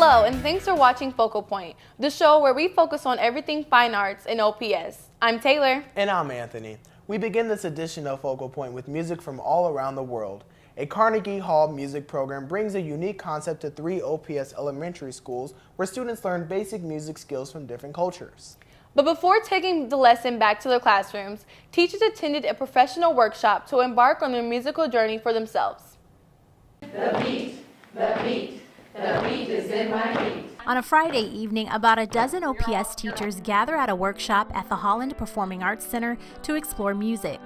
Hello, and thanks for watching Focal Point, the show where we focus on everything fine arts in OPS. I'm Taylor. And I'm Anthony. We begin this edition of Focal Point with music from all around the world. A Carnegie Hall music program brings a unique concept to 3 OPS elementary schools where students learn basic music skills from different cultures. But before taking the lesson back to their classrooms, teachers attended a professional workshop to embark on their musical journey for themselves. The beat is in my beat. On a Friday evening, about a dozen OPS teachers gather at a workshop at the Holland Performing Arts Center to explore music.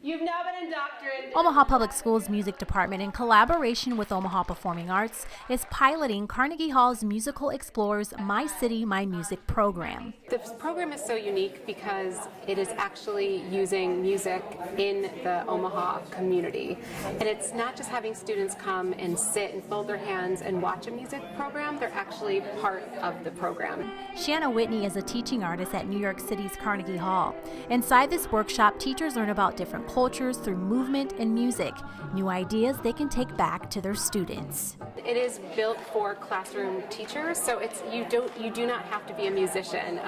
You've now been indoctrinated. Omaha Public Schools Music Department, in collaboration with Omaha Performing Arts, is piloting Carnegie Hall's Musical Explorers My City, My Music program. This program is so unique because it is actually using music in the Omaha community. And it's not just having students come and sit and fold their hands and watch a music program, they're actually part of the program. Shanna Whitney is a teaching artist at New York City's Carnegie Hall. Inside this workshop, teachers learn about different cultures through movement and music, new ideas they can take back to their students. It is built for classroom teachers, so you do not have to be a musician.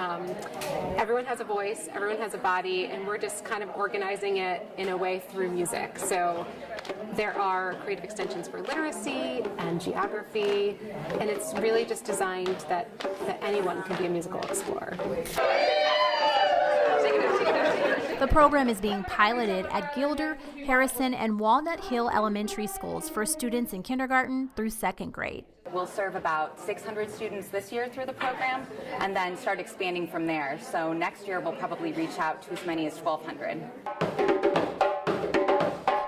Everyone has a voice, everyone has a body, and we're just kind of organizing it in a way through music. So there are creative extensions for literacy and geography, and it's really just designed that anyone can be a musical explorer. The program is being piloted at Gilder, Harrison, and Walnut Hill elementary schools for students in kindergarten through 2nd grade. We'll serve about 600 students this year through the program and then start expanding from there. So next year we'll probably reach out to as many as 1,200.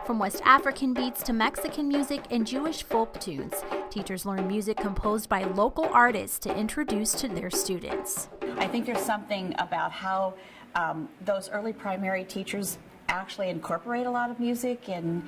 From West African beats to Mexican music and Jewish folk tunes, teachers learn music composed by local artists to introduce to their students. I think there's something about how those early primary teachers actually incorporate a lot of music and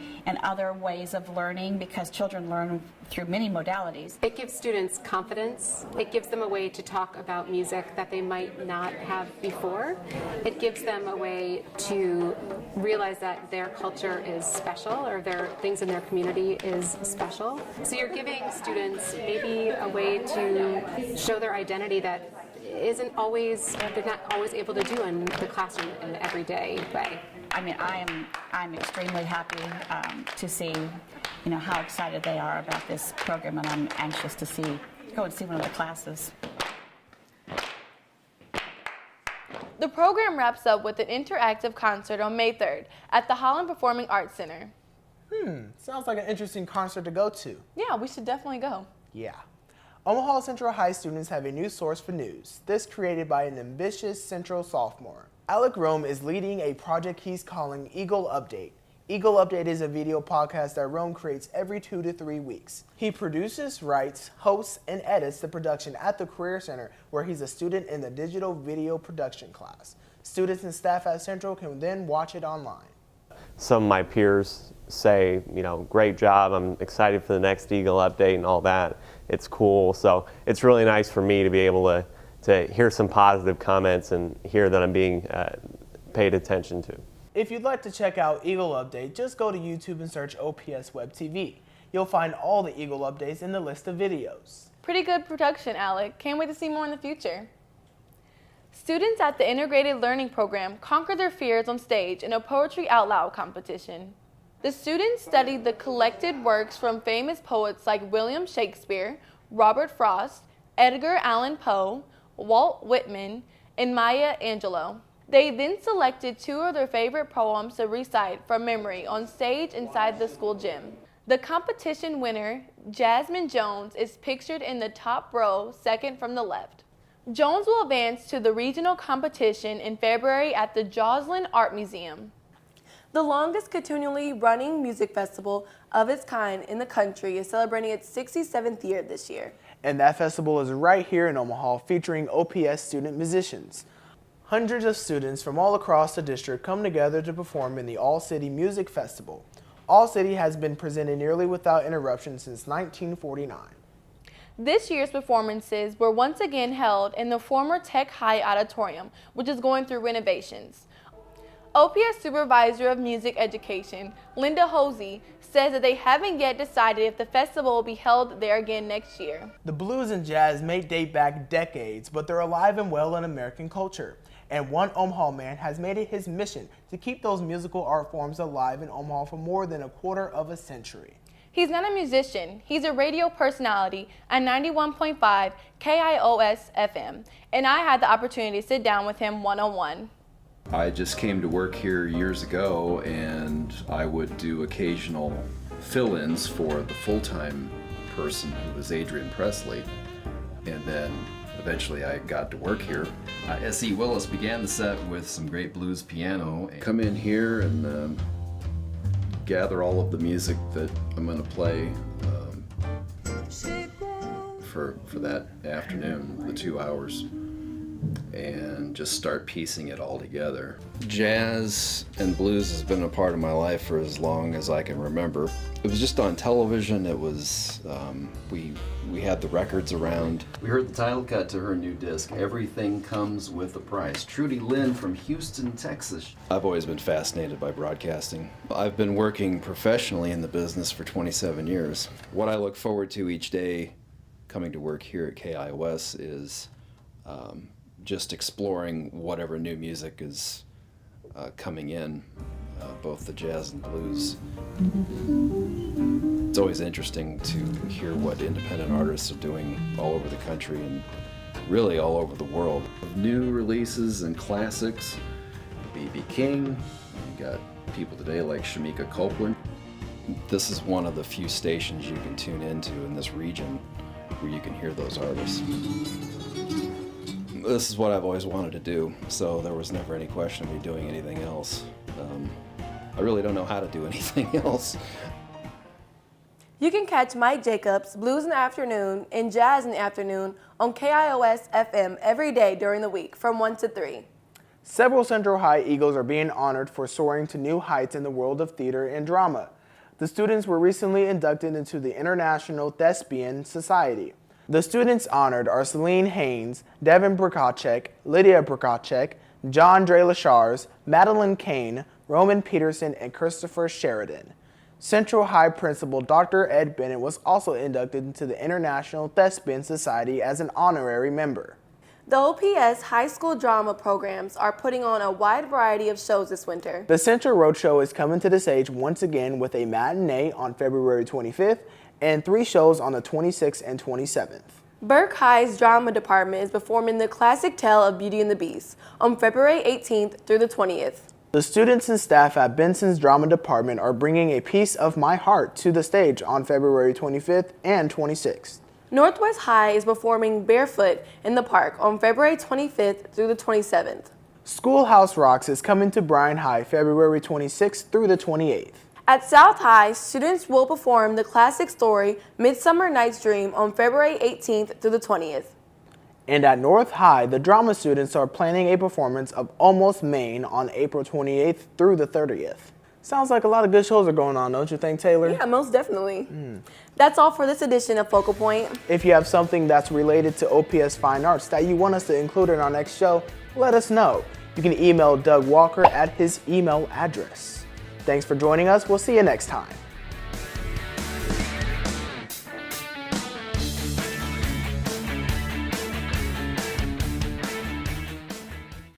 other ways of learning, because children learn through many modalities. It gives students confidence. It gives them a way to talk about music that they might not have before. It gives them a way to realize that their culture is special, or their things in their community is special. So you're giving students maybe a way to show their identity that they're not always able to do in the classroom in an everyday way. I mean, I'm extremely happy to see, how excited they are about this program, and I'm anxious to go and see one of the classes. The program wraps up with an interactive concert on May 3rd at the Holland Performing Arts Center. Sounds like an interesting concert to go to. Yeah, we should definitely go. Yeah. Omaha Central High students have a new source for news, this created by an ambitious Central sophomore. Alec Rome is leading a project he's calling Eagle Update. Eagle Update is a video podcast that Rome creates every 2 to 3 weeks. He produces, writes, hosts, and edits the production at the Career Center, where he's a student in the digital video production class. Students and staff at Central can then watch it online. Some of my peers say, great job, I'm excited for the next Eagle Update and all that. It's cool, so it's really nice for me to be able to hear some positive comments and hear that I'm being paid attention to. If you'd like to check out Eagle Update, just go to YouTube and search OPS Web TV. You'll find all the Eagle Updates in the list of videos. Pretty good production, Alec. Can't wait to see more in the future. Students at the Integrated Learning Program conquered their fears on stage in a Poetry Out Loud competition. The students studied the collected works from famous poets like William Shakespeare, Robert Frost, Edgar Allan Poe, Walt Whitman, and Maya Angelou. They then selected 2 of their favorite poems to recite from memory on stage inside the school gym. The competition winner, Jasmine Jones, is pictured in the top row, second from the left. Jones will advance to the regional competition in February at the Joslin Art Museum. The longest continually running music festival of its kind in the country is celebrating its 67th year this year. And that festival is right here in Omaha, featuring OPS student musicians. Hundreds of students from all across the district come together to perform in the All-City Music Festival. All-City has been presented nearly without interruption since 1949. This year's performances were once again held in the former Tech High Auditorium, which is going through renovations. OPS Supervisor of Music Education, Linda Hosey, says that they haven't yet decided if the festival will be held there again next year. The blues and jazz may date back decades, but they're alive and well in American culture. And one Omaha man has made it his mission to keep those musical art forms alive in Omaha for more than a quarter of a century. He's not a musician, he's a radio personality at 91.5 KIOS FM, and I had the opportunity to sit down with him one-on-one. I just came to work here years ago, and I would do occasional fill-ins for the full-time person, who was Adrian Presley, and then eventually I got to work here. S.E. Willis began the set with some great blues piano. Come in here and gather all of the music that I'm going to play for that afternoon, the 2 hours, and just start piecing it all together. Jazz and blues has been a part of my life for as long as I can remember. It was just on television. It was, we had the records around. We heard the title cut to her new disc, Everything Comes with a Price. Trudy Lynn from Houston, Texas. I've always been fascinated by broadcasting. I've been working professionally in the business for 27 years. What I look forward to each day coming to work here at KIOS is just exploring whatever new music is coming in, both the jazz and blues. It's always interesting to hear what independent artists are doing all over the country and really all over the world. New releases and classics, B.B. King, you got people today like Shamika Copeland. This is one of the few stations you can tune into in this region where you can hear those artists. This is what I've always wanted to do, so there was never any question of me doing anything else. I really don't know how to do anything else. You can catch Mike Jacobs, Blues in the Afternoon and Jazz in the Afternoon on KIOS FM every day during the week from 1 to 3. Several Central High Eagles are being honored for soaring to new heights in the world of theater and drama. The students were recently inducted into the International Thespian Society. The students honored are Celine Haynes, Devin Prokacek, Lydia Prokacek, John Dre Lachars, Madeline Kane, Roman Peterson, and Christopher Sheridan. Central High Principal Dr. Ed Bennett was also inducted into the International Thespian Society as an honorary member. The OPS high school drama programs are putting on a wide variety of shows this winter. The Central Roadshow is coming to the stage once again with a matinee on February 25th and 3 shows on the 26th and 27th. Burke High's drama department is performing the classic tale of Beauty and the Beast on February 18th through the 20th. The students and staff at Benson's drama department are bringing A Piece of My Heart to the stage on February 25th and 26th. Northwest High is performing Barefoot in the Park on February 25th through the 27th. Schoolhouse Rocks is coming to Bryan High February 26th through the 28th. At South High, students will perform the classic story Midsummer Night's Dream on February 18th through the 20th. And at North High, the drama students are planning a performance of Almost Maine on April 28th through the 30th. Sounds like a lot of good shows are going on, don't you think, Taylor? Yeah, most definitely. That's all for this edition of Focal Point. If you have something that's related to OPS Fine Arts that you want us to include in our next show, let us know. You can email Doug Walker at his email address. Thanks for joining us. We'll see you next time.